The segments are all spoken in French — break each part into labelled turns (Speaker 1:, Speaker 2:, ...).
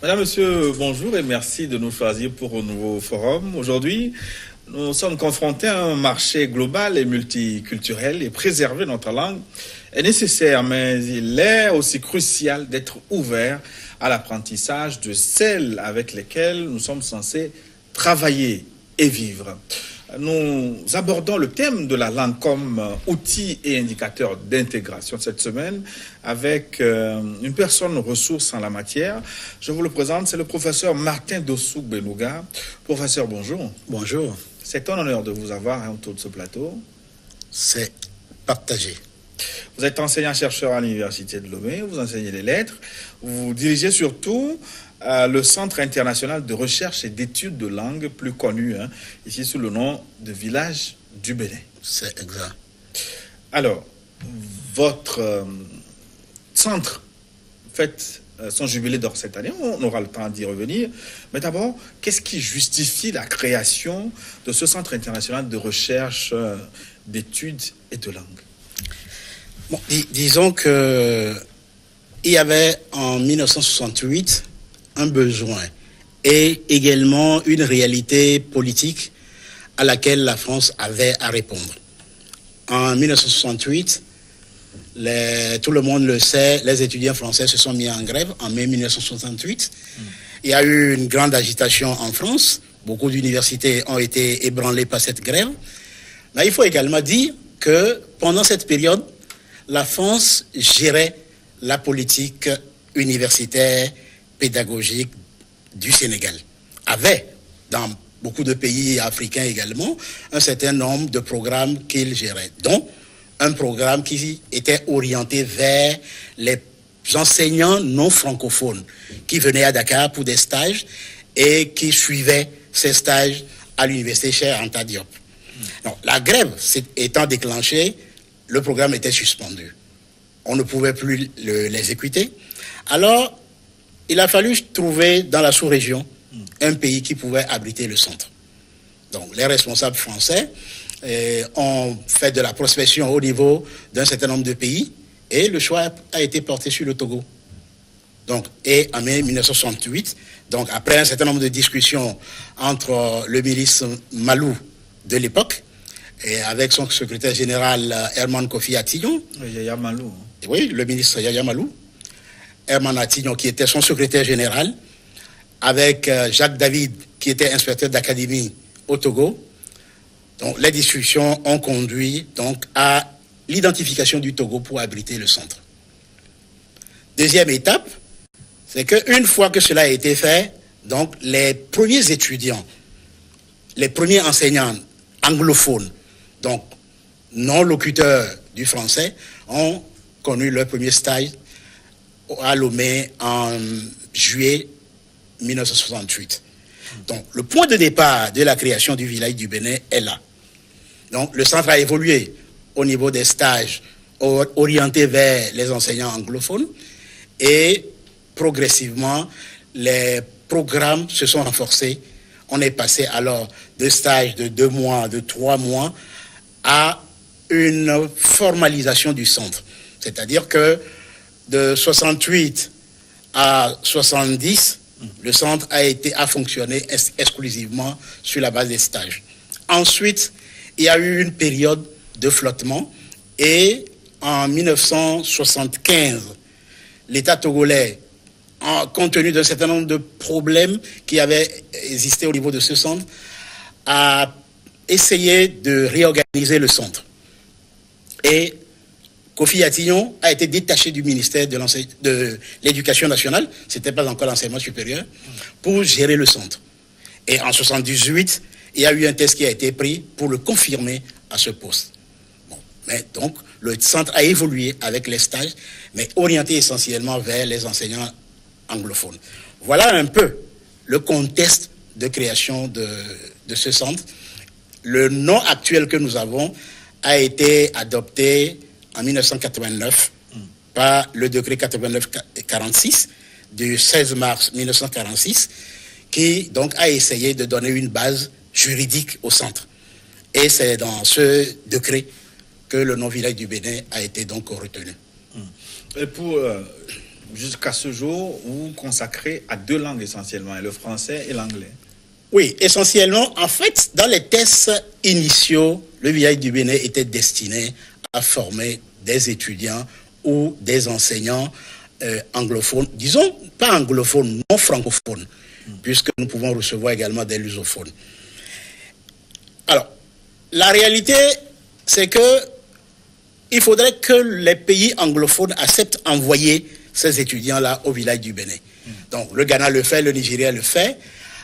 Speaker 1: Madame, Monsieur, bonjour et merci de nous choisir pour un nouveau forum. Aujourd'hui, nous sommes confrontés à un marché global et multiculturel et préserver notre langue est nécessaire, mais il est aussi crucial d'être ouvert à l'apprentissage de celles avec lesquelles nous sommes censés travailler et vivre. Nous abordons le thème de la langue comme outil et indicateur d'intégration cette semaine avec une personne ressource en la matière. Je vous le présente, c'est le professeur Martin Dossou Benouga. Professeur, bonjour.
Speaker 2: Bonjour.
Speaker 1: C'est un honneur de vous avoir autour de ce plateau.
Speaker 2: C'est partagé.
Speaker 1: Vous êtes enseignant-chercheur à l'Université de Lomé, vous enseignez les lettres, vous dirigez surtout le Centre international de recherche et d'études de langue, plus connu ici sous le nom de Village du Bénin.
Speaker 2: C'est exact.
Speaker 1: Alors, votre centre fête son jubilé d'or cette année, on aura le temps d'y revenir. Mais d'abord, qu'est-ce qui justifie la création de ce Centre international de recherche, d'études et de langue?
Speaker 2: Bon, disons que il y avait en 1968 un besoin et également une réalité politique à laquelle la France avait à répondre. En 1968, tout le monde le sait, les étudiants français se sont mis en grève en mai 1968. Il y a eu une grande agitation en France. Beaucoup d'universités ont été ébranlées par cette grève. Mais il faut également dire que pendant cette période, la France gérait la politique universitaire, pédagogique du Sénégal. Avait, dans beaucoup de pays africains également, un certain nombre de programmes qu'il gérait, dont un programme qui était orienté vers les enseignants non francophones qui venaient à Dakar pour des stages et qui suivaient ces stages à l'université Cheikh Anta Diop. Donc, la grève étant déclenchée, le programme était suspendu. On ne pouvait plus l'exécuter. Alors, il a fallu trouver dans la sous-région un pays qui pouvait abriter le centre. Donc, les responsables français ont fait de la prospection au niveau d'un certain nombre de pays et le choix a été porté sur le Togo. Donc, et en mai 1968, donc après un certain nombre de discussions entre le ministre Malou de l'époque et avec son secrétaire général Herman Kofi Atillon.
Speaker 1: Yaya Malou.
Speaker 2: Oui, le ministre Yaya Malou. Herman Atillon, qui était son secrétaire général, avec Jacques David, qui était inspecteur d'académie au Togo. Donc, les discussions ont conduit donc, à l'identification du Togo pour abriter le centre. Deuxième étape, c'est qu'une fois que cela a été fait, donc, les premiers étudiants, les premiers enseignants anglophones, donc non locuteurs du français, ont connu leur premier stage à Lomé en juillet 1968. Donc, le point de départ de la création du village du Bénin est là. Donc, le centre a évolué au niveau des stages orientés vers les enseignants anglophones et progressivement, les programmes se sont renforcés. On est passé alors de stages de 2 mois, de 3 mois à une formalisation du centre. C'est-à-dire que de 68 à 70, le centre a fonctionné exclusivement sur la base des stages. Ensuite, il y a eu une période de flottement et en 1975, l'État togolais, compte tenu d'un certain nombre de problèmes qui avaient existé au niveau de ce centre, a essayé de réorganiser le centre. Et Kofi Atillon a été détaché du ministère de l'Éducation nationale, ce n'était pas encore l'enseignement supérieur, pour gérer le centre. Et en 1978, il y a eu un test qui a été pris pour le confirmer à ce poste. Bon, mais donc, le centre a évolué avec les stages, mais orienté essentiellement vers les enseignants anglophones. Voilà un peu le contexte de création de ce centre. Le nom actuel que nous avons a été adopté en 1989 par le décret 89-46 du 16 mars 1946 qui donc a essayé de donner une base juridique au centre. Et c'est dans ce décret que le nom village du Bénin a été donc retenu.
Speaker 1: Et pour jusqu'à ce jour, vous consacrez à 2 langues essentiellement, le français et l'anglais.
Speaker 2: Oui, essentiellement, en fait, dans les tests initiaux, le village du Bénin était destiné à former des étudiants ou des enseignants anglophones, disons pas anglophones, non francophones, puisque nous pouvons recevoir également des lusophones. Alors, la réalité, c'est que il faudrait que les pays anglophones acceptent d'envoyer ces étudiants-là au village du Bénin. Donc, le Ghana le fait, le Nigeria le fait.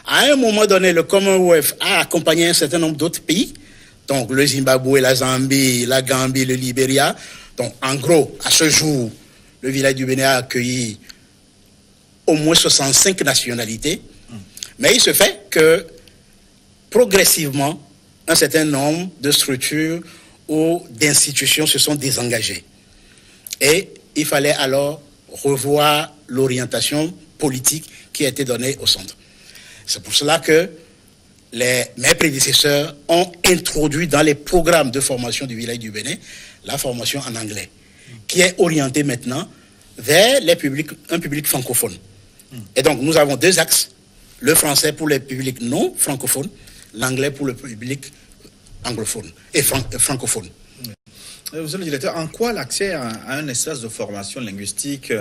Speaker 2: À un moment donné, le Commonwealth a accompagné un certain nombre d'autres pays, donc le Zimbabwe, la Zambie, la Gambie, le Libéria. Donc, en gros, à ce jour, le village du Bénin a accueilli au moins 65 nationalités. Mais il se fait que, progressivement, un certain nombre de structures ou d'institutions se sont désengagées. Et il fallait alors revoir l'orientation politique qui a été donnée au centre. C'est pour cela que mes prédécesseurs ont introduit dans les programmes de formation du village du Bénin la formation en anglais, qui est orientée maintenant vers un public francophone. Et donc, nous avons 2 axes, le français pour les publics non francophones, l'anglais pour le public anglophone et francophone.
Speaker 1: Monsieur le directeur, en quoi l'accès à un espace de formation linguistique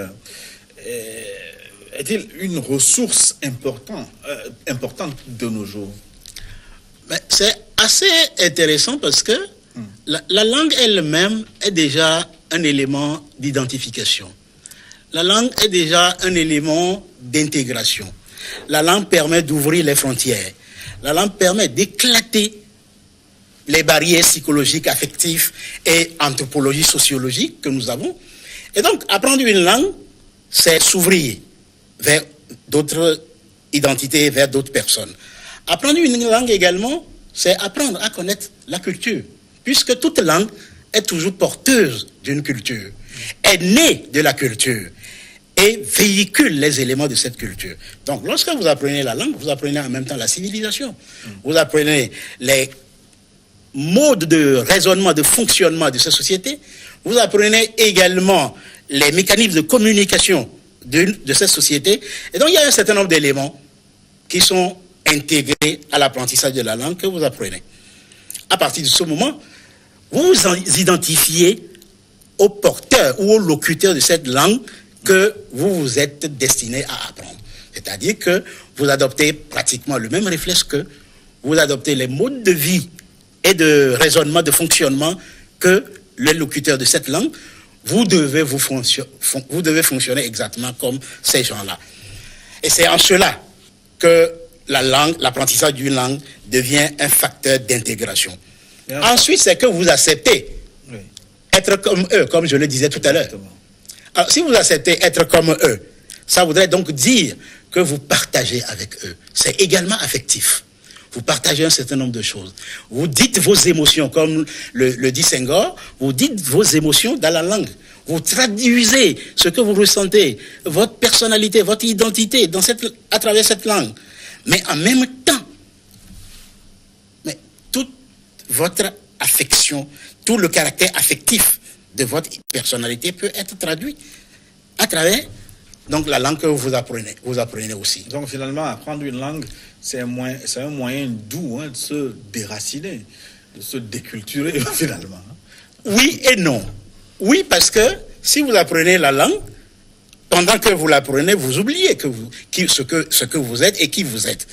Speaker 1: est-il une ressource importante de nos jours?
Speaker 2: C'est assez intéressant parce que la langue elle-même est déjà un élément d'identification. La langue est déjà un élément d'intégration. La langue permet d'ouvrir les frontières. La langue permet d'éclater les barrières psychologiques, affectives et anthropologiques, sociologiques que nous avons. Et donc, apprendre une langue, c'est s'ouvrir vers d'autres identités, vers d'autres personnes. Apprendre une langue également, c'est apprendre à connaître la culture, puisque toute langue est toujours porteuse d'une culture, est née de la culture et véhicule les éléments de cette culture. Donc, lorsque vous apprenez la langue, vous apprenez en même temps la civilisation. Vous apprenez les modes de raisonnement, de fonctionnement de cette société. Vous apprenez également les mécanismes de communication de cette société. Et donc, il y a un certain nombre d'éléments qui sont intégrés à l'apprentissage de la langue que vous apprenez. À partir de ce moment, vous vous identifiez au porteur ou au locuteur de cette langue que vous vous êtes destiné à apprendre. C'est-à-dire que vous adoptez pratiquement le même réflexe que vous adoptez les modes de vie et de raisonnement, de fonctionnement que le locuteur de cette langue. Vous devez fonctionner exactement comme ces gens-là. Et c'est en cela que la langue, l'apprentissage d'une langue devient un facteur d'intégration. Ensuite, c'est que vous acceptez être comme eux, comme je le disais tout à l'heure. Alors, si vous acceptez être comme eux, ça voudrait donc dire que vous partagez avec eux. C'est également affectif. Vous partagez un certain nombre de choses. Vous dites vos émotions, comme le dit Senghor, vous dites vos émotions dans la langue. Vous traduisez ce que vous ressentez, votre personnalité, votre identité à travers cette langue. Mais en même temps, toute votre affection, tout le caractère affectif de votre personnalité peut être traduit à travers donc la langue que vous apprenez aussi.
Speaker 1: Donc finalement, apprendre une langue, c'est un moyen doux de se déraciner, de se déculturer finalement.
Speaker 2: Oui et non. Oui, parce que si vous apprenez la langue, pendant que vous l'apprenez, vous oubliez ce que vous êtes et qui vous êtes.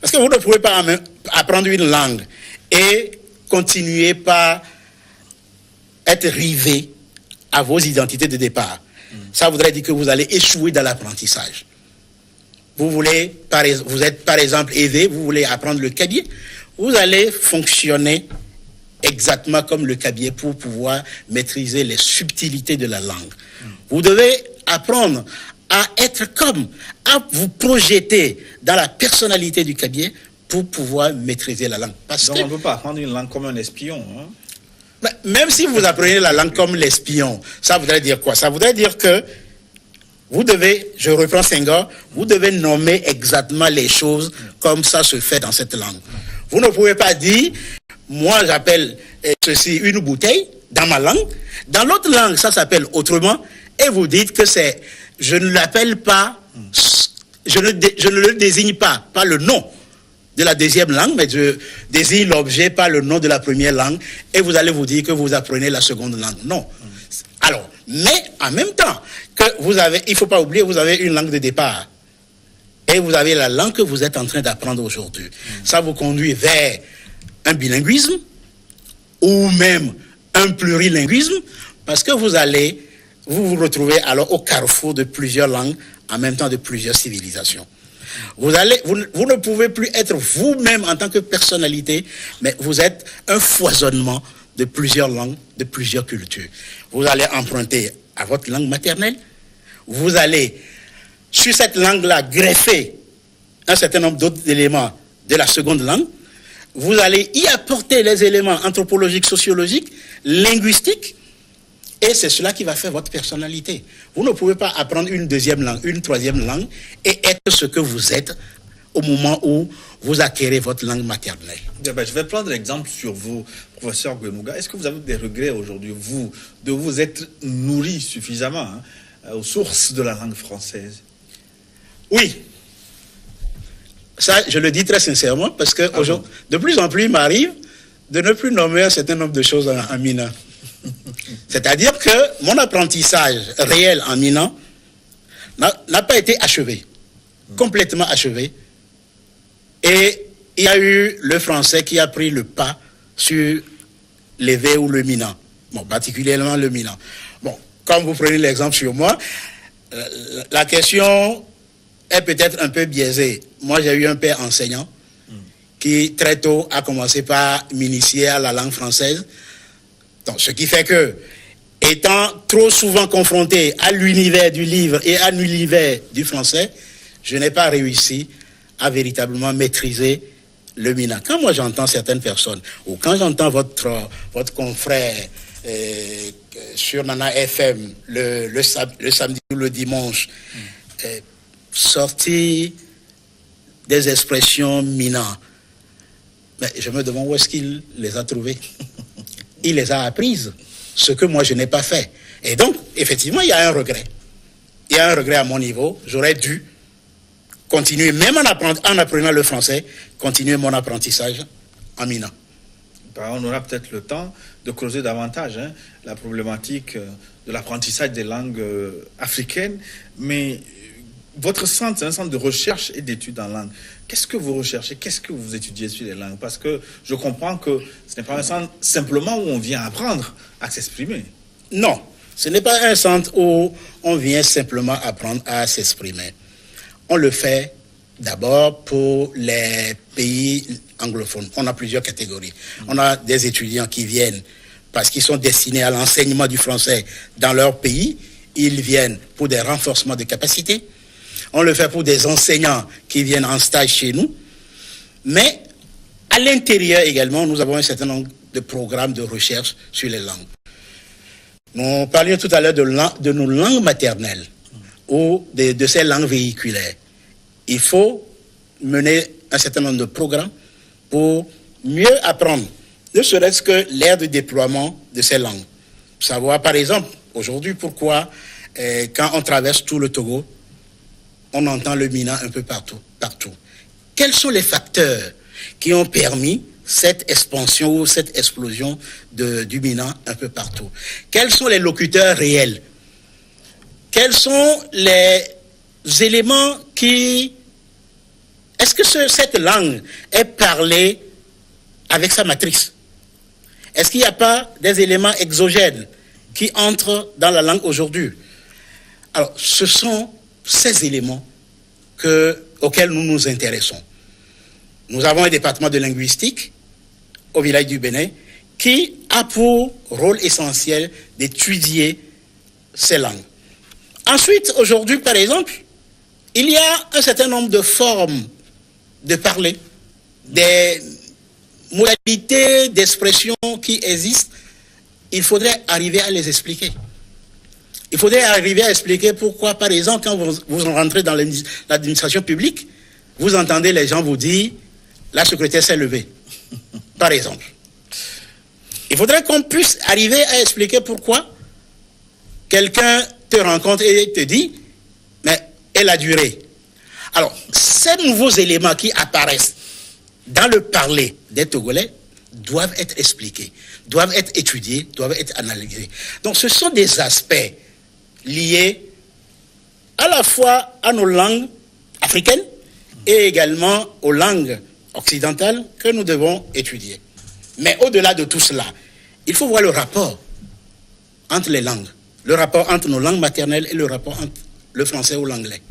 Speaker 2: Parce que vous ne pouvez pas apprendre une langue et continuer par être rivé à vos identités de départ. Ça voudrait dire que vous allez échouer dans l'apprentissage. Vous êtes par exemple aidé, vous voulez apprendre le cabier, vous allez fonctionner exactement comme le cabier pour pouvoir maîtriser les subtilités de la langue. Vous devez apprendre à à vous projeter dans la personnalité du cabier pour pouvoir maîtriser la langue.
Speaker 1: Donc on ne peut pas apprendre une langue comme un espion.
Speaker 2: Même si vous apprenez la langue comme l'espion, ça voudrait dire quoi? Ça voudrait dire que vous devez, je reprends Senghor, vous devez nommer exactement les choses comme ça se fait dans cette langue. Vous ne pouvez pas dire, moi j'appelle ceci une bouteille dans ma langue, dans l'autre langue ça s'appelle autrement, et vous dites que c'est, je ne l'appelle pas, je ne le désigne pas le nom de la deuxième langue, mais je désigne l'objet par le nom de la première langue, et vous allez vous dire que vous apprenez la seconde langue. Non. Alors, mais en même temps, que vous avez, il ne faut pas oublier, vous avez une langue de départ. Et vous avez la langue que vous êtes en train d'apprendre aujourd'hui. Ça vous conduit vers un bilinguisme ou même un plurilinguisme, parce que vous vous retrouvez alors au carrefour de plusieurs langues, en même temps de plusieurs civilisations. Vous ne pouvez plus être vous-même en tant que personnalité, mais vous êtes un foisonnement de plusieurs langues, de plusieurs cultures. Vous allez emprunter à votre langue maternelle, vous allez, sur cette langue-là, greffer un certain nombre d'autres éléments de la seconde langue, vous allez y apporter les éléments anthropologiques, sociologiques, linguistiques, et c'est cela qui va faire votre personnalité. Vous ne pouvez pas apprendre une deuxième langue, une troisième langue, et être ce que vous êtes au moment où vous acquérez votre langue maternelle.
Speaker 1: Je vais prendre l'exemple sur vous, professeur Gwenouga. Est-ce que vous avez des regrets aujourd'hui, vous, de vous être nourri suffisamment aux sources de la langue française?
Speaker 2: Oui. Ça, je le dis très sincèrement, parce que de plus en plus, il m'arrive de ne plus nommer un certain nombre de choses en Mina. C'est-à-dire que mon apprentissage réel en Mina n'a pas été achevé, complètement achevé. Et il y a eu le français qui a pris le pas sur l'évé ou le Mina. Bon, particulièrement le Mina. Bon, comme vous prenez l'exemple sur moi, la question est peut-être un peu biaisée. Moi, j'ai eu un père enseignant qui, très tôt, a commencé par m'initier à la langue française. Donc, ce qui fait que, étant trop souvent confronté à l'univers du livre et à l'univers du français, je n'ai pas réussi à véritablement maîtriser le Mina. Quand moi j'entends certaines personnes, ou quand j'entends votre confrère sur Nana FM le samedi ou le dimanche, sortir des expressions Mina, mais je me demande où est-ce qu'il les a trouvées. Il les a apprises, ce que moi je n'ai pas fait. Et donc, effectivement, il y a un regret. Il y a un regret à mon niveau. J'aurais dû continuer, même en apprenant le français, continuer mon apprentissage en Mina.
Speaker 1: On aura peut-être le temps de creuser davantage la problématique de l'apprentissage des langues africaines, mais votre centre, c'est un centre de recherche et d'études en langue. Qu'est-ce que vous recherchez? Qu'est-ce que vous étudiez sur les langues? Parce que je comprends que ce n'est pas un centre simplement où on vient apprendre à s'exprimer.
Speaker 2: Non, ce n'est pas un centre où on vient simplement apprendre à s'exprimer. On le fait d'abord pour les pays anglophones. On a plusieurs catégories. On a des étudiants qui viennent parce qu'ils sont destinés à l'enseignement du français dans leur pays. Ils viennent pour des renforcements de capacités. On le fait pour des enseignants qui viennent en stage chez nous. Mais à l'intérieur également, nous avons un certain nombre de programmes de recherche sur les langues. Nous parlions tout à l'heure de nos langues maternelles ou de ces langues véhiculaires. Il faut mener un certain nombre de programmes pour mieux apprendre, ne serait-ce que l'ère de déploiement de ces langues. Savoir, par exemple, aujourd'hui, pourquoi, quand on traverse tout le Togo, on entend le Mina un peu partout. Quels sont les facteurs qui ont permis cette expansion ou cette explosion du Mina un peu partout? Quels sont les locuteurs réels? Quels sont les éléments qui... Est-ce que cette langue est parlée avec sa matrice? Est-ce qu'il n'y a pas des éléments exogènes qui entrent dans la langue aujourd'hui? Alors, ce sont ces éléments auxquels nous nous intéressons. Nous avons un département de linguistique au village du Bénin qui a pour rôle essentiel d'étudier ces langues. Ensuite, aujourd'hui, par exemple, il y a un certain nombre de formes de parler, des modalités d'expression qui existent. Il faudrait arriver à les expliquer. Il faudrait arriver à expliquer pourquoi, par exemple, quand vous rentrez dans l'administration publique, vous entendez les gens vous dire « la secrétaire s'est levée », par exemple. Il faudrait qu'on puisse arriver à expliquer pourquoi quelqu'un te rencontre et te dit, mais et la durée. Alors, ces nouveaux éléments qui apparaissent dans le parler des Togolais doivent être expliqués, doivent être étudiés, doivent être analysés. Donc, ce sont des aspects liés à la fois à nos langues africaines et également aux langues occidentales que nous devons étudier. Mais au-delà de tout cela, il faut voir le rapport entre les langues, le rapport entre nos langues maternelles et le rapport entre le français ou l'anglais.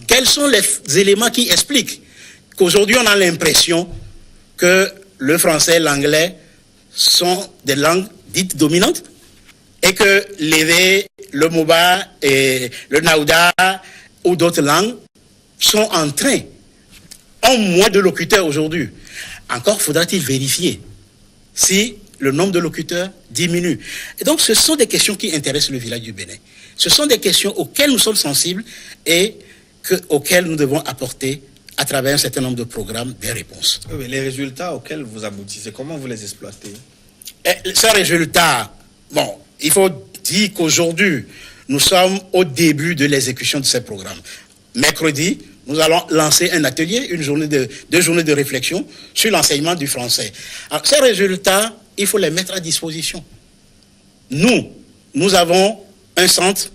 Speaker 2: Quels sont les éléments qui expliquent qu'aujourd'hui on a l'impression que le français et l'anglais sont des langues dites dominantes et que l'évé, le moba et le naouda ou d'autres langues sont en train, ont moins de locuteurs aujourd'hui. Encore faudra-t-il vérifier si le nombre de locuteurs diminue. Et donc ce sont des questions qui intéressent le village du Bénin. Ce sont des questions auxquelles nous sommes sensibles et auxquelles nous devons apporter à travers un certain nombre de programmes des réponses.
Speaker 1: Oui, les résultats auxquels vous aboutissez, comment vous les exploitez?
Speaker 2: Ces résultats, bon, il faut dire qu'aujourd'hui, nous sommes au début de l'exécution de ces programmes. Mercredi, nous allons lancer un atelier, deux journées de réflexion sur l'enseignement du français. Alors, ces résultats, il faut les mettre à disposition. Nous avons un centre,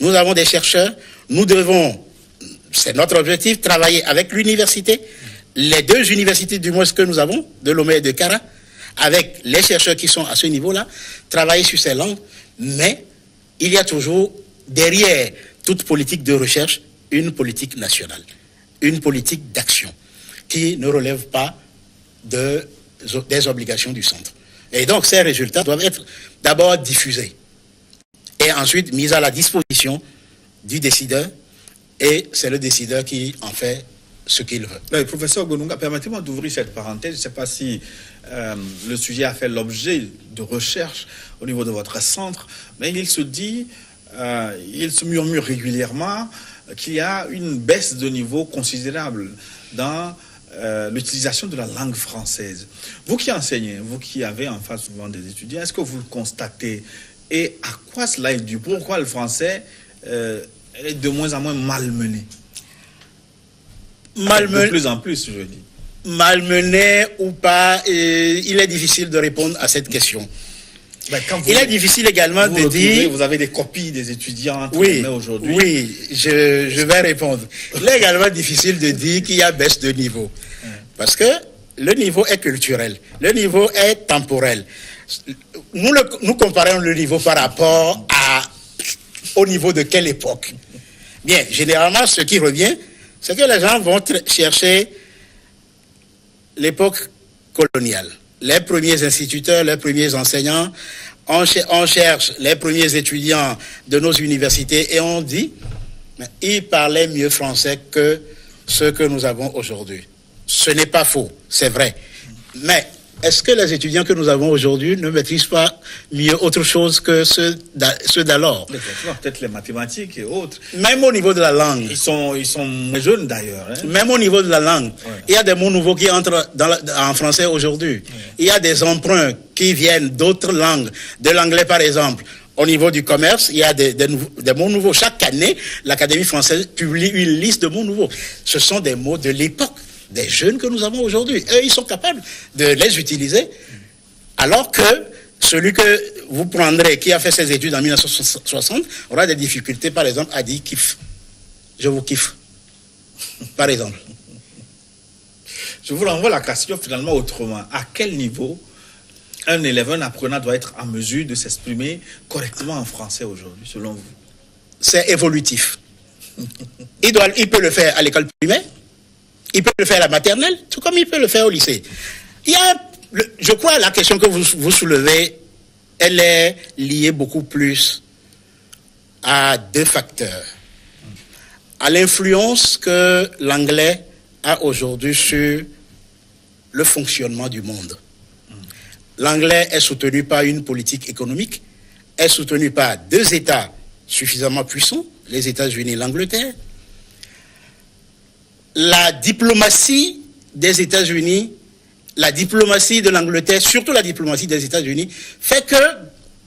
Speaker 2: nous avons des chercheurs, nous devons, c'est notre objectif, travailler avec l'université, les deux universités du moins que nous avons, de Lomé et de Kara, avec les chercheurs qui sont à ce niveau-là, travailler sur ces langues, mais il y a toujours derrière toute politique de recherche une politique nationale, une politique d'action qui ne relève pas des obligations du centre. Et donc ces résultats doivent être d'abord diffusés et ensuite mis à la disposition du décideur, et c'est le décideur qui en fait ce qu'il veut.
Speaker 1: Oui, professeur Gonunga, permettez-moi d'ouvrir cette parenthèse. Je ne sais pas si le sujet a fait l'objet de recherche au niveau de votre centre, mais il se dit, il se murmure régulièrement qu'il y a une baisse de niveau considérable dans l'utilisation de la langue française. Vous qui enseignez, vous qui avez en face souvent des étudiants, est-ce que vous le constatez? Et à quoi cela est dû? Pourquoi le français est de moins en moins malmené? De plus en plus, je dis.
Speaker 2: Malmené ou pas, il est difficile de répondre à cette question.
Speaker 1: Ben,
Speaker 2: il est difficile également de dire...
Speaker 1: Vous avez des copies des étudiants aujourd'hui.
Speaker 2: Oui, je vais répondre. Il est également difficile de dire qu'il y a baisse de niveau. Parce que le niveau est culturel. Le niveau est temporel. Nous comparons le niveau par rapport au niveau de quelle époque? Bien, généralement, ce qui revient, c'est que les gens vont chercher l'époque coloniale. Les premiers instituteurs, les premiers enseignants, on cherche les premiers étudiants de nos universités et on dit, mais ils parlaient mieux français que ceux que nous avons aujourd'hui. Ce n'est pas faux, c'est vrai. Mais est-ce que les étudiants que nous avons aujourd'hui ne maîtrisent pas mieux autre chose que ceux d'alors?
Speaker 1: Peut-être les mathématiques et autres.
Speaker 2: Même au niveau de la langue.
Speaker 1: Ils sont jeunes d'ailleurs. Hein?
Speaker 2: Même au niveau de la langue. Ouais. Il y a des mots nouveaux qui entrent en français aujourd'hui. Ouais. Il y a des emprunts qui viennent d'autres langues, de l'anglais par exemple. Au niveau du commerce, il y a des mots nouveaux. Chaque année, l'Académie française publie une liste de mots nouveaux. Ce sont des mots de l'époque des jeunes que nous avons aujourd'hui. Eux, ils sont capables de les utiliser, alors que celui que vous prendrez, qui a fait ses études en 1960, aura des difficultés, par exemple, à dire « kiffe ». Je vous kiffe, par exemple.
Speaker 1: Je vous renvoie la question finalement autrement. À quel niveau un élève, un apprenant doit être en mesure de s'exprimer correctement en français aujourd'hui, selon vous?
Speaker 2: C'est évolutif. Il peut le faire à l'école primaire, il peut le faire à la maternelle, tout comme il peut le faire au lycée. Je crois que la question que vous soulevez, elle est liée beaucoup plus à deux facteurs. À l'influence que l'anglais a aujourd'hui sur le fonctionnement du monde. L'anglais est soutenu par une politique économique, est soutenu par deux États suffisamment puissants, les États-Unis et l'Angleterre. La diplomatie des États-Unis, la diplomatie de l'Angleterre, surtout la diplomatie des États-Unis, fait que,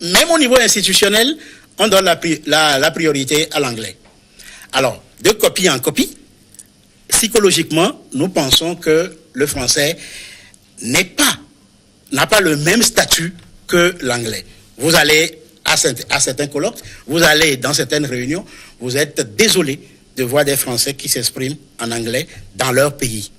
Speaker 2: même au niveau institutionnel, on donne la priorité à l'anglais. Alors, de copie en copie, psychologiquement, nous pensons que le français n'a pas le même statut que l'anglais. Vous allez à certains colloques, vous allez dans certaines réunions, vous êtes désolé de voir des Français qui s'expriment en anglais dans leur pays.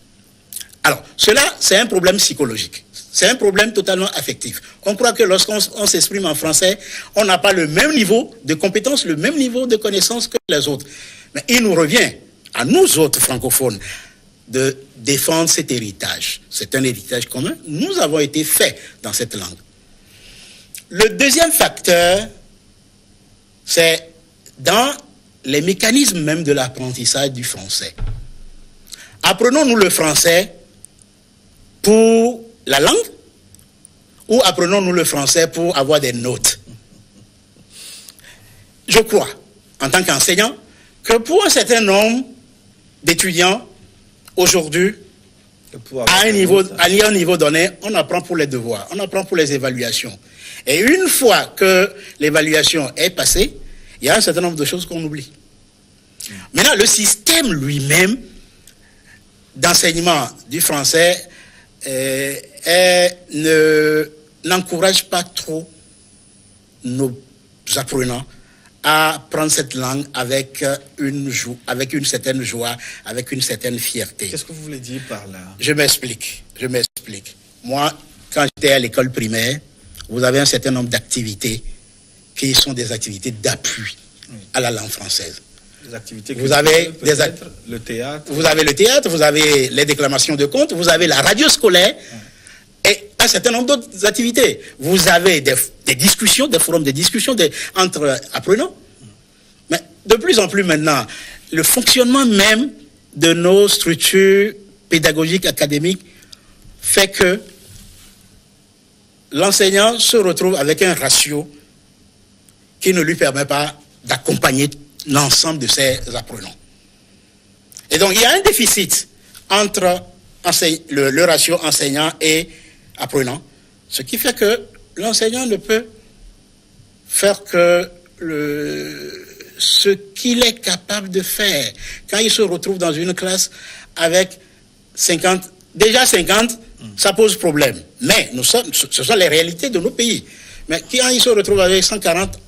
Speaker 2: Alors, cela, c'est un problème psychologique. C'est un problème totalement affectif. On croit que lorsqu'on s'exprime en français, on n'a pas le même niveau de compétence, le même niveau de connaissance que les autres. Mais il nous revient, à nous autres francophones, de défendre cet héritage. C'est un héritage commun. Nous avons été faits dans cette langue. Le deuxième facteur, c'est dans les mécanismes même de l'apprentissage du français. Apprenons-nous le français pour la langue ou apprenons-nous le français pour avoir des notes? Je crois, en tant qu'enseignant, que pour un certain nombre d'étudiants, aujourd'hui, à un niveau donné, on apprend pour les devoirs, on apprend pour les évaluations. Et une fois que l'évaluation est passée, il y a un certain nombre de choses qu'on oublie. Maintenant, le système lui-même d'enseignement du français n'encourage pas trop nos apprenants à prendre cette langue avec une certaine joie, avec une certaine fierté.
Speaker 1: Qu'est-ce que vous voulez dire par là?
Speaker 2: Je m'explique. Moi, quand j'étais à l'école primaire, vous avez un certain nombre d'activités qui sont des activités d'appui à la langue française.
Speaker 1: Des activités
Speaker 2: vous avez
Speaker 1: le théâtre.
Speaker 2: Vous avez le théâtre, vous avez les déclamations de contes, vous avez la radio scolaire et un certain nombre d'autres activités. Vous avez des discussions, des forums de discussion entre apprenants. Mais de plus en plus maintenant, le fonctionnement même de nos structures pédagogiques, académiques, fait que l'enseignant se retrouve avec un ratio qui ne lui permet pas d'accompagner l'ensemble de ses apprenants. Et donc, il y a un déficit entre le ratio enseignant et apprenant, ce qui fait que l'enseignant ne peut faire que ce qu'il est capable de faire. Quand il se retrouve dans une classe avec 50, ça pose problème. Mais ce sont les réalités de nos pays. Mais quand il se retrouve avec 140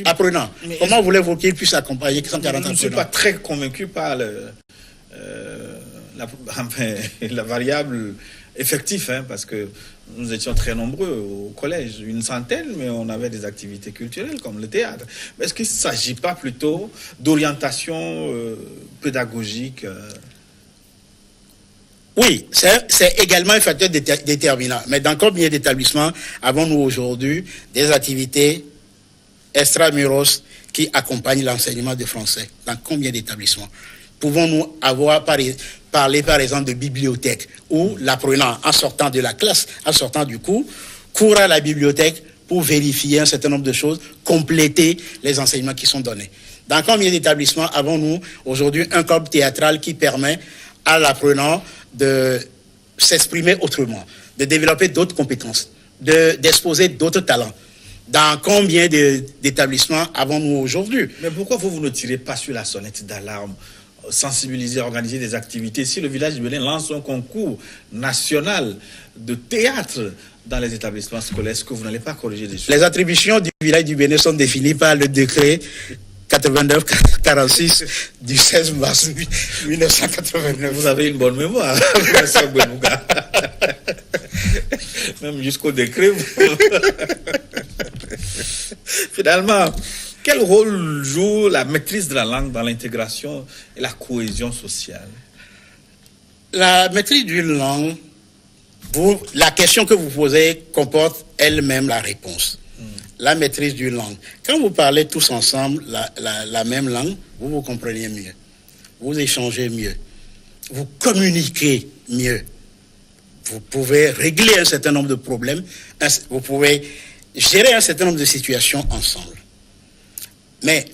Speaker 2: apprenants, comment voulez-vous qu'il puisse accompagner 140 apprenants?
Speaker 1: Je ne suis pas très convaincu par la variable effectif, parce que nous étions très nombreux au collège, une centaine, mais on avait des activités culturelles comme le théâtre. Mais est-ce qu'il ne s'agit pas plutôt d'orientation pédagogique?
Speaker 2: Oui, c'est également un facteur déterminant. Mais dans combien d'établissements avons-nous aujourd'hui des activités extramuros qui accompagnent l'enseignement du français? Dans combien d'établissements? Pouvons-nous avoir parler par exemple de bibliothèque où l'apprenant, en sortant de la classe, en sortant du cours, court à la bibliothèque pour vérifier un certain nombre de choses, compléter les enseignements qui sont donnés? Dans combien d'établissements avons-nous aujourd'hui un club théâtral qui permet à l'apprenant de s'exprimer autrement, de développer d'autres compétences, d'exposer d'autres talents? Dans combien d'établissements avons-nous aujourd'hui?
Speaker 1: Mais pourquoi vous ne tirez pas sur la sonnette d'alarme, sensibiliser, organiser des activités? Si le village du Bénin lance un concours national de théâtre dans les établissements scolaires, est-ce que vous n'allez pas corriger des choses?
Speaker 2: Les attributions du village du Bénin sont définies par le décret 89-46 du 16 mars 1989.
Speaker 1: Vous avez une bonne mémoire, M. Benouga. Même jusqu'au décret. Finalement, quel rôle joue la maîtrise de la langue dans l'intégration et la cohésion sociale?
Speaker 2: La maîtrise d'une langue, la question que vous posez comporte elle-même la réponse. La maîtrise d'une langue. Quand vous parlez tous ensemble la même langue, vous vous comprenez mieux. Vous échangez mieux. Vous communiquez mieux. Vous pouvez régler un certain nombre de problèmes. Vous pouvez gérer un certain nombre de situations ensemble. Mais,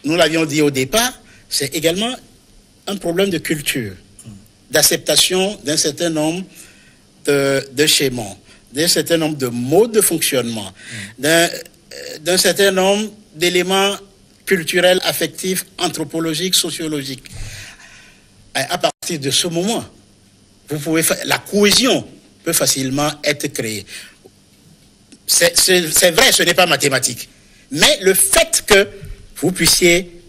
Speaker 2: nous l'avions dit au départ, c'est également un problème de culture, d'acceptation d'un certain nombre de schémas, d'un certain nombre de modes de fonctionnement, d'un certain nombre d'éléments culturels, affectifs, anthropologiques, sociologiques. À partir de ce moment, la cohésion peut facilement être créée. C'est vrai, ce n'est pas mathématique. Mais le fait que vous puissiez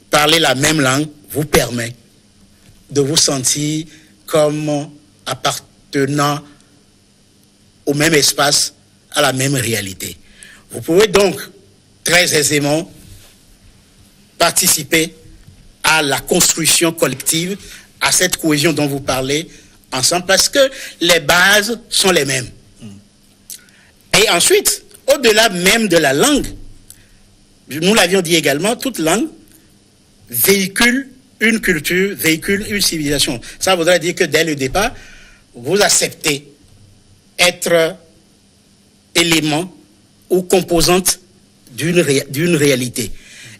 Speaker 2: parler la même langue vous permet de vous sentir comme appartenant au même espace, à la même réalité. Vous pouvez donc très aisément participer à la construction collective, à cette cohésion dont vous parlez ensemble, parce que les bases sont les mêmes. Et ensuite, au-delà même de la langue, nous l'avions dit également, toute langue véhicule une culture, véhicule une civilisation. Ça voudrait dire que dès le départ, vous acceptez être élément ou composante d'une réalité.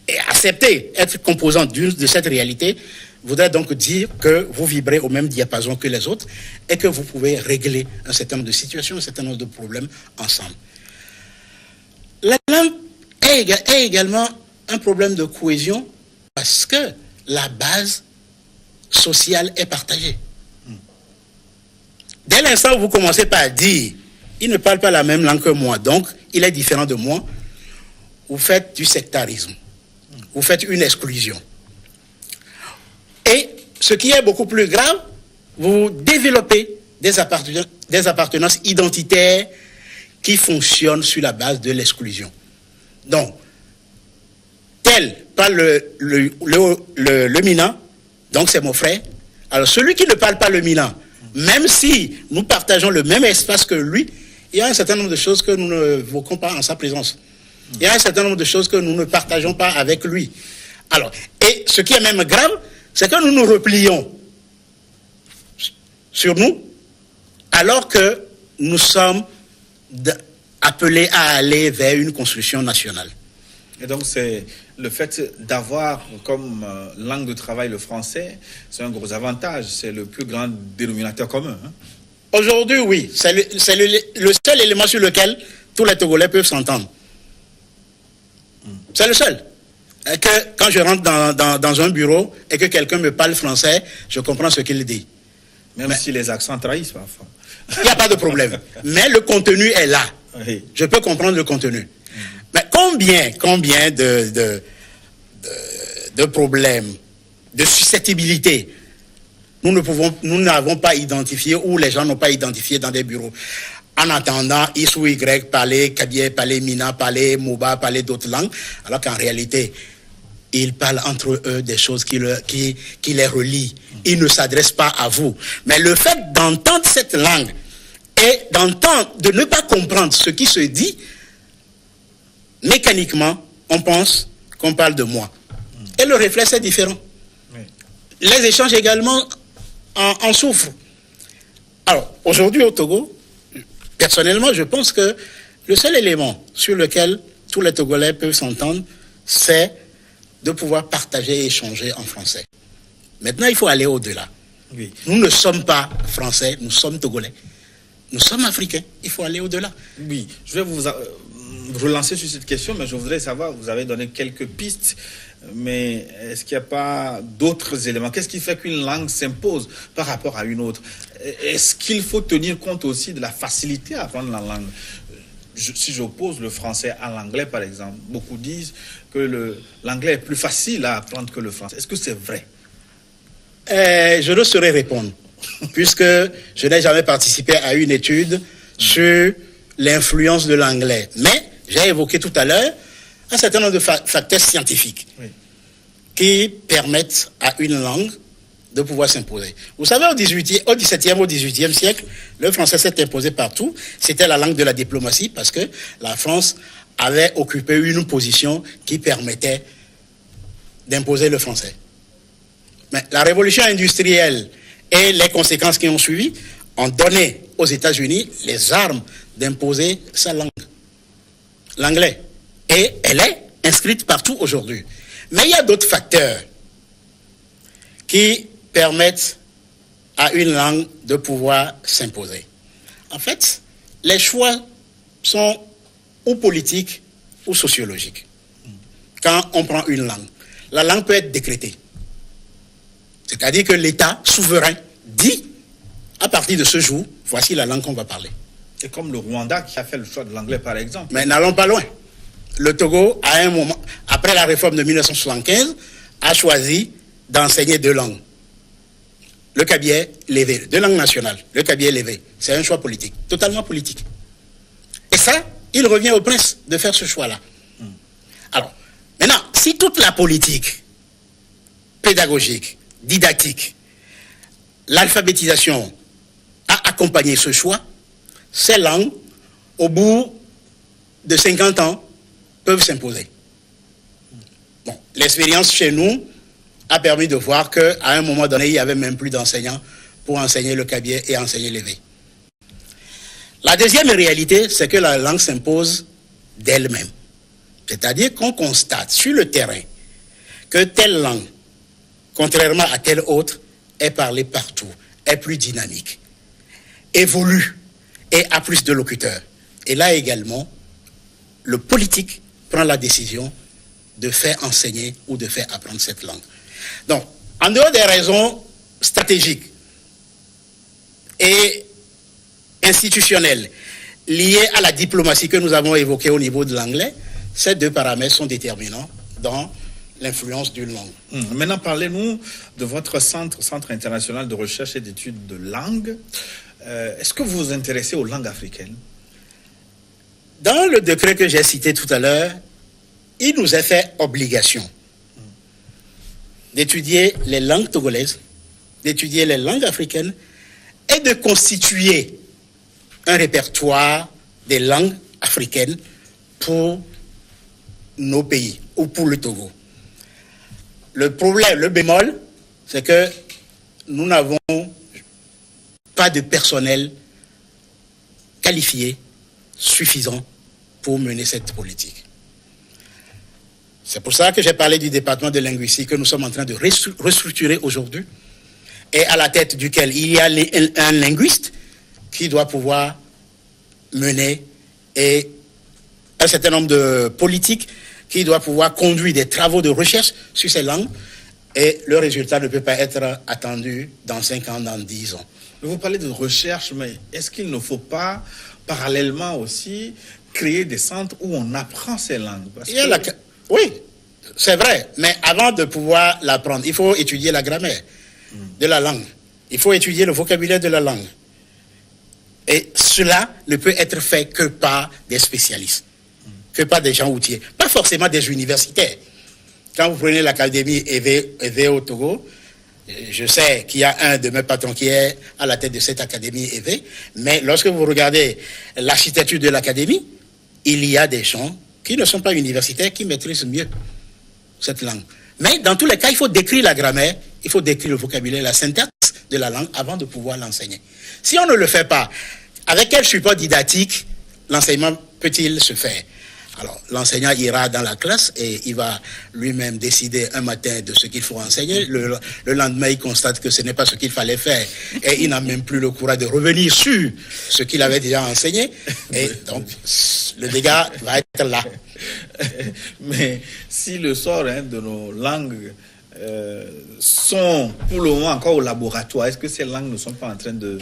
Speaker 2: Et accepter être composante de cette réalité voudrait donc dire que vous vibrez au même diapason que les autres et que vous pouvez régler un certain nombre de situations, un certain nombre de problèmes ensemble. La langue est également un problème de cohésion parce que la base sociale est partagée. Dès l'instant où vous commencez par dire il ne parle pas la même langue que moi, donc il est différent de moi, vous faites du sectarisme. Vous faites une exclusion. Et ce qui est beaucoup plus grave, vous développez des appartenances identitaires qui fonctionnent sur la base de l'exclusion. Donc, tel parle le Minan, donc c'est mon frère. Alors celui qui ne parle pas le Minan, même si nous partageons le même espace que lui, il y a un certain nombre de choses que nous ne voquons pas en sa présence. Il y a un certain nombre de choses que nous ne partageons pas avec lui. Alors, et ce qui est même grave, c'est que nous nous replions sur nous, alors que nous sommes appelés à aller vers une construction nationale.
Speaker 1: Et donc, c'est le fait d'avoir comme langue de travail le français, c'est un gros avantage, c'est le plus grand dénominateur commun. Hein?
Speaker 2: Aujourd'hui, oui, c'est le seul élément sur lequel tous les Togolais peuvent s'entendre. C'est le seul. Et que quand je rentre dans un bureau et que quelqu'un me parle français, je comprends ce qu'il dit.
Speaker 1: Même si les accents trahissent parfois.
Speaker 2: Il n'y a pas de problème. Mais le contenu est là.
Speaker 1: Oui.
Speaker 2: Je peux comprendre le contenu. Mais combien de problèmes, de susceptibilité nous n'avons pas identifié ou les gens n'ont pas identifié dans des bureaux. En attendant, X ou Y, parler Kabye, parler Mina, parler Moba, parler d'autres langues, alors qu'en réalité, ils parlent entre eux des choses qui les relient. Ils ne s'adressent pas à vous. Mais le fait d'entendre cette langue et de ne pas comprendre ce qui se dit, mécaniquement, on pense qu'on parle de moi. Et le réflexe est différent. Oui. Les échanges également en souffrent. Alors, aujourd'hui au Togo, personnellement, je pense que le seul élément sur lequel tous les Togolais peuvent s'entendre, c'est de pouvoir partager et échanger en français. Maintenant, il faut aller au-delà. Oui. Nous ne sommes pas français, nous sommes Togolais. Nous sommes africains, il faut aller au-delà.
Speaker 1: Oui, je vais vous relancer sur cette question, mais je voudrais savoir, vous avez donné quelques pistes, mais est-ce qu'il n'y a pas d'autres éléments? Qu'est-ce qui fait qu'une langue s'impose par rapport à une autre? Est-ce qu'il faut tenir compte aussi de la facilité à apprendre la langue? Si j'oppose le français à l'anglais, par exemple, beaucoup disent que l'anglais est plus facile à apprendre que le français. Est-ce que c'est vrai?
Speaker 2: Je ne saurais répondre, puisque je n'ai jamais participé à une étude sur l'influence de l'anglais. Mais j'ai évoqué tout à l'heure un certain nombre de facteurs scientifiques qui permettent à une langue de pouvoir s'imposer. Vous savez, au XVIIe, au XVIIIe siècle, le français s'est imposé partout. C'était la langue de la diplomatie parce que la France avait occupé une position qui permettait d'imposer le français. Mais la révolution industrielle et les conséquences qui ont suivi ont donné aux États-Unis les armes d'imposer sa langue, l'anglais. Et elle est inscrite partout aujourd'hui. Mais il y a d'autres facteurs qui permettent à une langue de pouvoir s'imposer. En fait, les choix sont ou politiques ou sociologique. Quand on prend une langue, la langue peut être décrétée. C'est-à-dire que l'État souverain dit, à partir de ce jour, voici la langue qu'on va parler.
Speaker 1: C'est comme le Rwanda qui a fait le choix de l'anglais, par exemple.
Speaker 2: Mais n'allons pas loin. Le Togo, à un moment, après la réforme de 1975, a choisi d'enseigner 2 langues. Le Kabyè, l'évé, 2 langues nationales. Le Kabyè, l'évé. C'est un choix politique, totalement politique. Et ça, il revient au prince de faire ce choix-là. Alors, maintenant, si toute la politique pédagogique, didactique, l'alphabétisation a accompagné ce choix, ces langues, au bout de 50 ans, peuvent s'imposer. Bon, l'expérience chez nous a permis de voir qu'à un moment donné, il n'y avait même plus d'enseignants pour enseigner le Kabyè et enseigner l'évé. La deuxième réalité, c'est que la langue s'impose d'elle-même. C'est-à-dire qu'on constate sur le terrain que telle langue, contrairement à telle autre, est parlée partout, est plus dynamique, évolue et a plus de locuteurs. Et là également, le politique prend la décision de faire enseigner ou de faire apprendre cette langue. Donc, en dehors des raisons stratégiques et institutionnelles liées à la diplomatie que nous avons évoquée au niveau de l'anglais, ces 2 paramètres sont déterminants dans l'influence d'une langue.
Speaker 1: Maintenant, parlez-nous de votre Centre international de recherche et d'études de langue. Est-ce que vous vous intéressez aux langues africaines?
Speaker 2: Dans le décret que j'ai cité tout à l'heure, il nous est fait obligation d'étudier les langues togolaises, d'étudier les langues africaines et de constituer un répertoire des langues africaines pour nos pays ou pour le Togo. Le problème, le bémol, c'est que nous n'avons pas de personnel qualifié suffisant pour mener cette politique. C'est pour ça que j'ai parlé du département de linguistique que nous sommes en train de restructurer aujourd'hui et à la tête duquel il y a un linguiste qui doit pouvoir mener et un certain nombre de politiques qui doit pouvoir conduire des travaux de recherche sur ces langues et le résultat ne peut pas être attendu dans 5 ans, dans 10 ans.
Speaker 1: Vous parlez de recherche, mais est-ce qu'il ne faut pas parallèlement aussi créer des centres où on apprend ces langues?
Speaker 2: Oui, c'est vrai, mais avant de pouvoir l'apprendre, il faut étudier la grammaire de la langue. Il faut étudier le vocabulaire de la langue. Et cela ne peut être fait que par des spécialistes, que par des gens outillés, pas forcément des universitaires. Quand vous prenez l'académie EV au Togo, je sais qu'il y a un de mes patrons qui est à la tête de cette académie EV, mais lorsque vous regardez l'architecture de l'académie, il y a des gens qui ne sont pas universitaires, qui maîtrisent mieux cette langue. Mais dans tous les cas, il faut décrire la grammaire, il faut décrire le vocabulaire, la syntaxe de la langue avant de pouvoir l'enseigner. Si on ne le fait pas, avec quel support didactique l'enseignement peut-il se faire? Alors, l'enseignant ira dans la classe et il va lui-même décider un matin de ce qu'il faut enseigner. Le lendemain, il constate que ce n'est pas ce qu'il fallait faire et il n'a même plus le courage de revenir sur ce qu'il avait déjà enseigné. Et donc, le dégât va être là.
Speaker 1: Mais si le sort de nos langues sont pour le moment encore au laboratoire, est-ce que ces langues ne sont pas en train de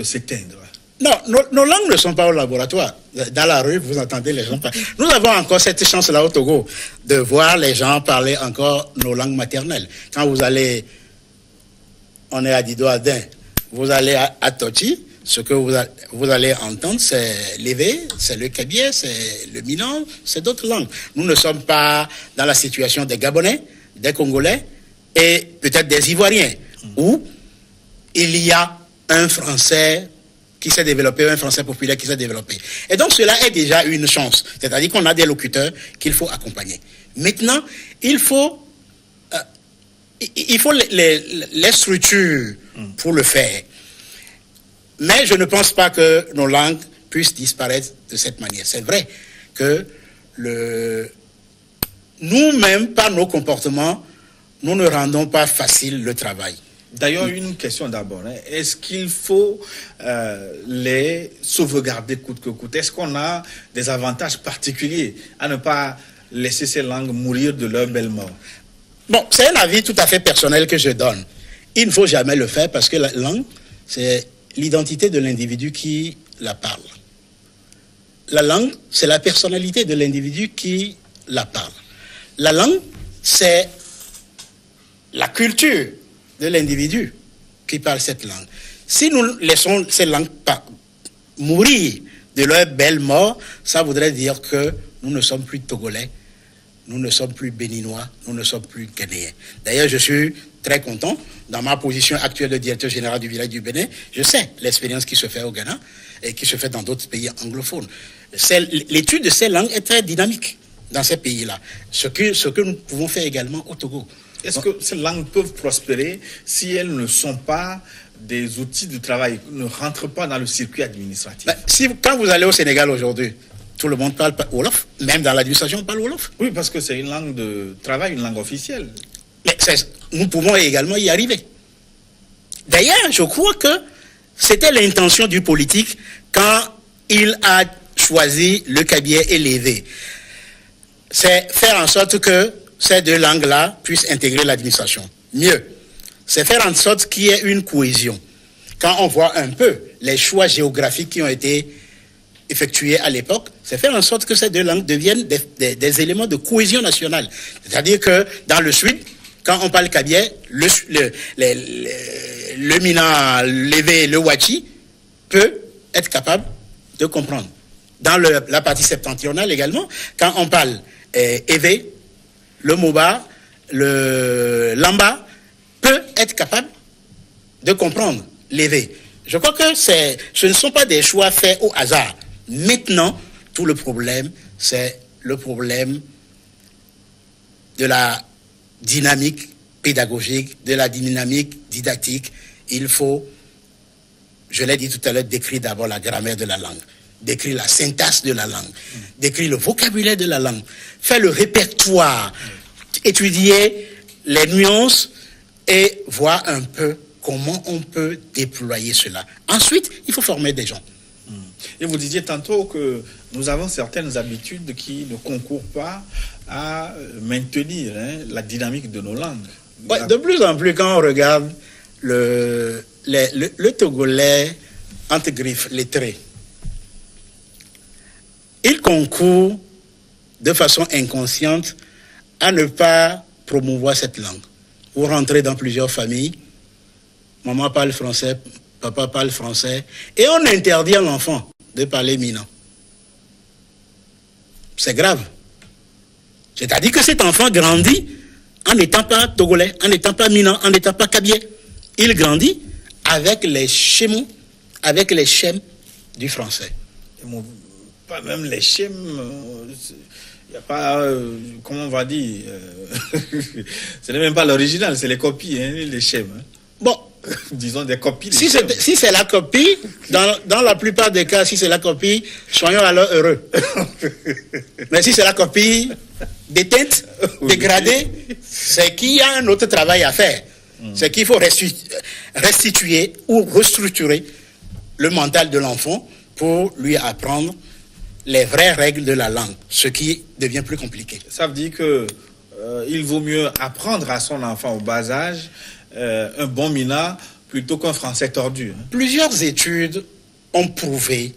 Speaker 1: s'éteindre?
Speaker 2: Non, nos langues ne sont pas au laboratoire. Dans la rue, vous entendez les gens parler. Nous avons encore cette chance-là au Togo de voir les gens parler encore nos langues maternelles. Quand vous allez, on est à Dido-Adin, vous allez à Tochi, ce que vous allez entendre, c'est l'évé, c'est le Kabyè, c'est le Minnan, c'est d'autres langues. Nous ne sommes pas dans la situation des Gabonais, des Congolais et peut-être des Ivoiriens, où il y a un Français qui s'est développé, un français populaire qui s'est développé. Et donc cela est déjà une chance. C'est-à-dire qu'on a des locuteurs qu'il faut accompagner. Maintenant, il faut les structures pour le faire. Mais je ne pense pas que nos langues puissent disparaître de cette manière. C'est vrai que nous-mêmes, par nos comportements, nous ne rendons pas facile le travail.
Speaker 1: D'ailleurs, une question d'abord. Est-ce qu'il faut les sauvegarder coûte que coûte? Est-ce qu'on a des avantages particuliers à ne pas laisser ces langues mourir de leur belle mort?
Speaker 2: Bon, c'est un avis tout à fait personnel que je donne. Il ne faut jamais le faire parce que la langue, c'est l'identité de l'individu qui la parle. La langue, c'est la personnalité de l'individu qui la parle. La langue, c'est la culture de l'individu qui parle cette langue. Si nous laissons ces langues mourir de leur belle mort, ça voudrait dire que nous ne sommes plus togolais, nous ne sommes plus béninois, nous ne sommes plus ghanéens. D'ailleurs, je suis très content, dans ma position actuelle de directeur général du village du Bénin, je sais l'expérience qui se fait au Ghana et qui se fait dans d'autres pays anglophones. L'étude de ces langues est très dynamique dans ces pays-là, ce que nous pouvons faire également au Togo.
Speaker 1: Est-ce que ces langues peuvent prospérer si elles ne sont pas des outils de travail, ne rentrent pas dans le circuit administratif?
Speaker 2: Quand vous allez au Sénégal aujourd'hui, tout le monde parle Wolof, même dans l'administration on parle Wolof.
Speaker 1: Oui, parce que c'est une langue de travail, une langue officielle.
Speaker 2: Mais nous pouvons également y arriver. D'ailleurs, je crois que c'était l'intention du politique quand il a choisi le cabiai et l'évé. C'est faire en sorte que ces deux langues-là puissent intégrer l'administration. Mieux, c'est faire en sorte qu'il y ait une cohésion. Quand on voit un peu les choix géographiques qui ont été effectués à l'époque, c'est faire en sorte que ces deux langues deviennent des éléments de cohésion nationale. C'est-à-dire que dans le sud, quand on parle kabyé, le Mina, l'évé, le Wachi peut être capable de comprendre. Dans la partie septentrionale également, quand on parle évé, le Moba, le Lamba peut être capable de comprendre l'évé. Je crois que ce ne sont pas des choix faits au hasard. Maintenant, tout le problème, c'est le problème de la dynamique pédagogique, de la dynamique didactique. Il faut, je l'ai dit tout à l'heure, décrire d'abord la grammaire de la langue, décrire la syntaxe de la langue, décrire le vocabulaire de la langue, faire le répertoire, étudier les nuances et voir un peu comment on peut déployer cela. Ensuite, il faut former des gens.
Speaker 1: Et vous disiez tantôt que nous avons certaines habitudes qui ne concourent pas à maintenir la dynamique de nos langues.
Speaker 2: Ouais, de plus en plus, quand on regarde le Togolais, entre griffes, lettré, il concourt de façon inconsciente à ne pas promouvoir cette langue. Vous rentrez dans plusieurs familles, maman parle français, papa parle français, et on interdit à l'enfant de parler mina. C'est grave. C'est-à-dire que cet enfant grandit en n'étant pas togolais, en n'étant pas mina, en n'étant pas kabyé. Il grandit avec les schémas, avec les schèmes du français.
Speaker 1: Pas même les schèmes, il n'y a pas, comment on va dire, ce n'est même pas l'original, c'est les copies, les schèmes.
Speaker 2: Bon.
Speaker 1: Disons des copies.
Speaker 2: Si c'est la copie, dans la plupart des cas, si c'est la copie, soyons alors heureux. Mais si c'est la copie déteinte, dégradée, c'est qu'il y a un autre travail à faire. C'est qu'il faut restituer ou restructurer le mental de l'enfant pour lui apprendre les vraies règles de la langue, ce qui devient plus compliqué.
Speaker 1: Ça veut dire que il vaut mieux apprendre à son enfant au bas âge un bon mina plutôt qu'un français tordu.
Speaker 2: Plusieurs études ont prouvé,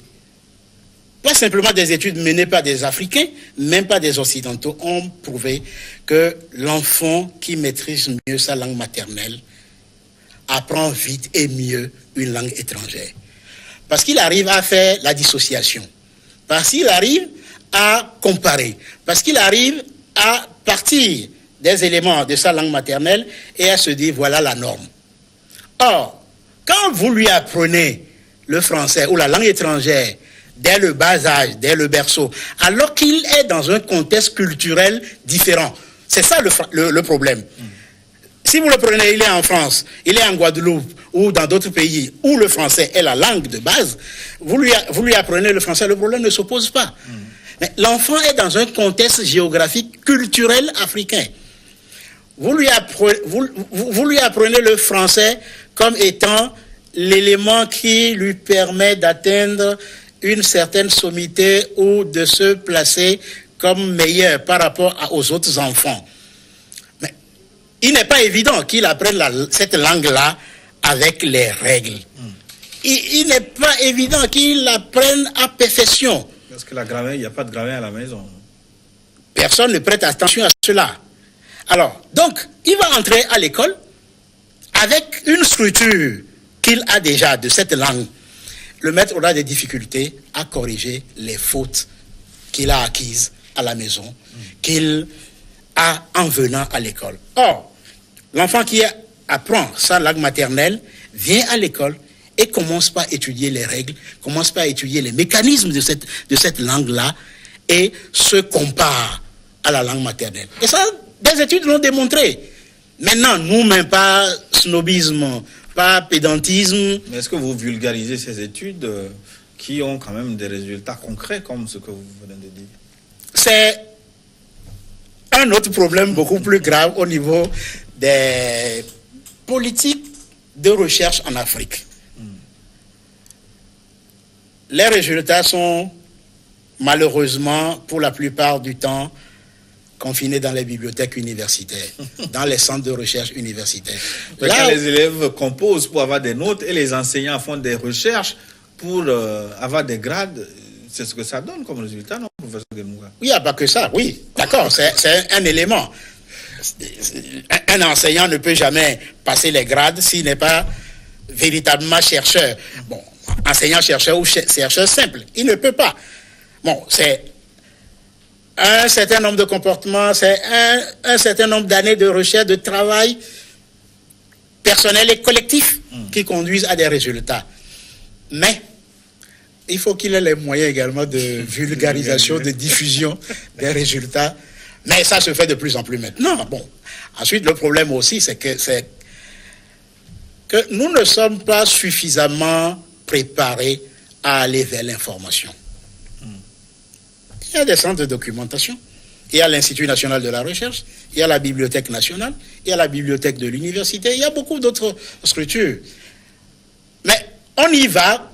Speaker 2: pas simplement des études menées par des Africains, même pas des Occidentaux, ont prouvé que l'enfant qui maîtrise mieux sa langue maternelle apprend vite et mieux une langue étrangère. Parce qu'il arrive à faire la dissociation, parce qu'il arrive à comparer, parce qu'il arrive à partir des éléments de sa langue maternelle et à se dire voilà la norme. Or, quand vous lui apprenez le français ou la langue étrangère dès le bas âge, dès le berceau, alors qu'il est dans un contexte culturel différent, c'est ça le problème. Si vous le prenez, il est en France, il est en Guadeloupe ou dans d'autres pays où le français est la langue de base, vous lui apprenez le français, le problème ne s'oppose pas. Mais l'enfant est dans un contexte géographique, culturel africain. vous lui apprenez le français comme étant l'élément qui lui permet d'atteindre une certaine sommité ou de se placer comme meilleur par rapport aux autres enfants. Mais il n'est pas évident qu'il apprenne cette langue-là avec les règles. Il n'est pas évident qu'il l'apprenne à perfection.
Speaker 1: Parce que la grammaire, il n'y a pas de grammaire à la maison.
Speaker 2: Personne ne prête attention à cela. Alors, donc, il va entrer à l'école avec une structure qu'il a déjà de cette langue. Le maître aura des difficultés à corriger les fautes qu'il a acquises à la maison, qu'il a en venant à l'école. Or, l'enfant qui apprend sa langue maternelle vient à l'école et commence par étudier les règles, commence par étudier les mécanismes de cette langue-là et se compare à la langue maternelle. Et ça, des études l'ont démontré. Maintenant, nous-mêmes, pas snobisme, pas pédantisme.
Speaker 1: Mais est-ce que vous vulgarisez ces études qui ont quand même des résultats concrets comme ce que vous venez de dire?
Speaker 2: C'est un autre problème beaucoup plus grave au niveau des politiques de recherche en Afrique. Les résultats sont malheureusement, pour la plupart du temps, confinés dans les bibliothèques universitaires, dans les centres de recherche universitaires.
Speaker 1: Là, quand les élèves composent pour avoir des notes et les enseignants font des recherches pour avoir des grades, c'est ce que ça donne comme résultat, non, professeur Guelmouga?
Speaker 2: Oui, il n'y a pas que ça, oui, d'accord, c'est un élément. Un enseignant ne peut jamais passer les grades s'il n'est pas véritablement chercheur. Bon, enseignant-chercheur ou chercheur simple, il ne peut pas. Bon, c'est un certain nombre de comportements, c'est un certain nombre d'années de recherche, de travail personnel et collectif qui conduisent à des résultats. Mais il faut qu'il ait les moyens également de vulgarisation, de diffusion des résultats. Mais ça se fait de plus en plus maintenant. Bon. Ensuite, le problème aussi, c'est que nous ne sommes pas suffisamment préparés à aller vers l'information. Il y a des centres de documentation. Il y a l'Institut national de la recherche, il y a la Bibliothèque nationale, il y a la bibliothèque de l'université, il y a beaucoup d'autres structures. Mais on y va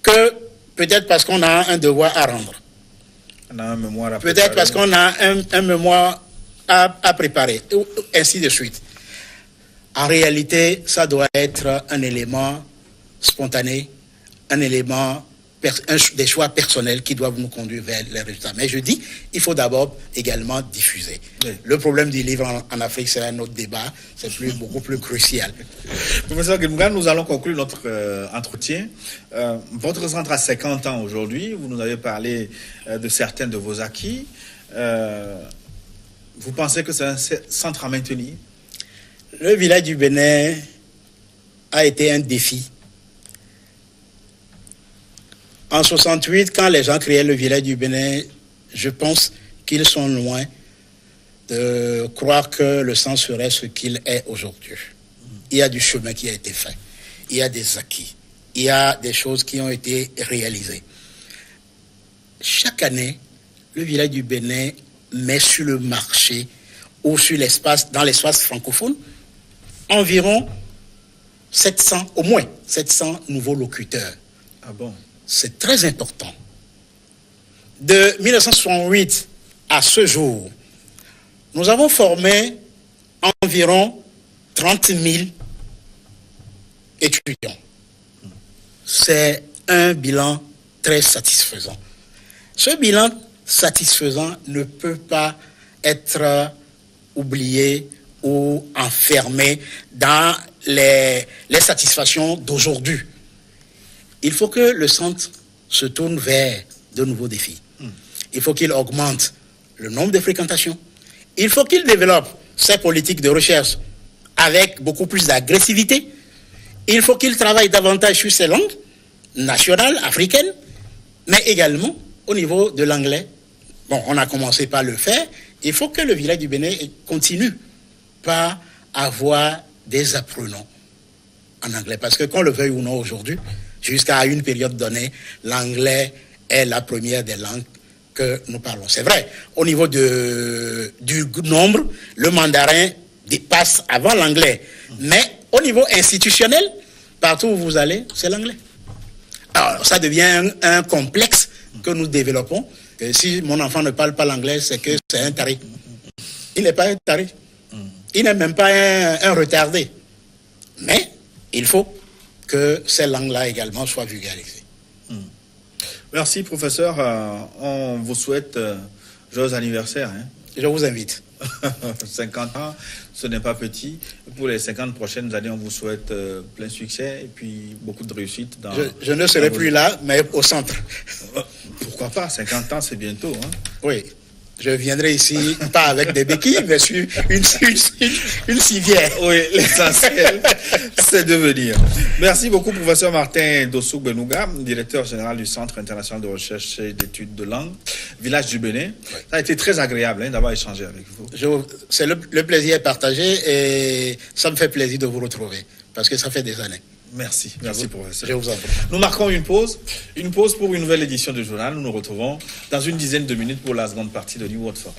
Speaker 2: que peut-être parce qu'on a un devoir à rendre.
Speaker 1: On a un mémoire à
Speaker 2: préparer. Peut-être parce qu'on a un mémoire à préparer, ainsi de suite. En réalité, ça doit être un élément spontané, un élément, des choix personnels qui doivent nous conduire vers les résultats. Mais je dis, il faut d'abord également diffuser. Oui. Le problème du livre en Afrique, c'est un autre débat, c'est beaucoup plus crucial.
Speaker 1: Professeur Guelmouga, nous allons conclure notre entretien. Votre centre a 50 ans aujourd'hui, vous nous avez parlé de certains de vos acquis. Vous pensez que c'est un centre à maintenir?
Speaker 2: Le village du Bénin a été un défi. En 68, quand les gens créaient le village du Bénin, je pense qu'ils sont loin de croire que le centre serait ce qu'il est aujourd'hui. Il y a du chemin qui a été fait. Il y a des acquis. Il y a des choses qui ont été réalisées. Chaque année, le village du Bénin met sur le marché ou sur l'espace, dans l'espace francophone, environ 700, au moins 700 nouveaux locuteurs.
Speaker 1: Ah bon?
Speaker 2: C'est très important. De 1968 à ce jour, nous avons formé environ 30 000 étudiants. C'est un bilan très satisfaisant. Ce bilan satisfaisant ne peut pas être oublié ou enfermé dans les satisfactions d'aujourd'hui. Il faut que le centre se tourne vers de nouveaux défis. Il faut qu'il augmente le nombre de fréquentations. Il faut qu'il développe ses politiques de recherche avec beaucoup plus d'agressivité. Il faut qu'il travaille davantage sur ses langues nationales, africaines, mais également au niveau de l'anglais. Bon, on a commencé par le faire. Il faut que le village du Bénin continue par avoir des apprenants en anglais. Parce que qu'on le veuille ou non aujourd'hui, jusqu'à une période donnée, l'anglais est la première des langues que nous parlons. C'est vrai, au niveau du nombre, le mandarin dépasse avant l'anglais. Mais au niveau institutionnel, partout où vous allez, c'est l'anglais. Alors, ça devient un complexe que nous développons. Que si mon enfant ne parle pas l'anglais, c'est que c'est un taré. Il n'est pas un taré. Il n'est même pas un retardé. Mais il faut que ces langues-là également soient vulgarisées.
Speaker 1: Merci, professeur. On vous souhaite joyeux anniversaire. Hein.
Speaker 2: Je vous invite.
Speaker 1: 50 ans, ce n'est pas petit. Pour les 50 prochaines années, on vous souhaite plein succès et puis beaucoup de réussite.
Speaker 2: Je ne serai plus là, mais au centre.
Speaker 1: Pourquoi pas? 50 ans, c'est bientôt. Hein?
Speaker 2: Oui. Je viendrai ici, pas avec des béquilles, mais sur une civière.
Speaker 1: Oui, l'essentiel, c'est de venir. Merci beaucoup, professeur Martin Dosouk Benouga, directeur général du Centre international de recherche et d'études de langue, village du Bénin. Oui. Ça a été très agréable d'avoir échangé avec vous.
Speaker 2: C'est le plaisir est partagé et ça me fait plaisir de vous retrouver, parce que ça fait des années.
Speaker 1: Merci, professeur.
Speaker 2: Je vous en prie.
Speaker 1: Nous marquons une pause pour une nouvelle édition du journal. Nous nous retrouvons dans une dizaine de minutes pour la seconde partie de New World Forum.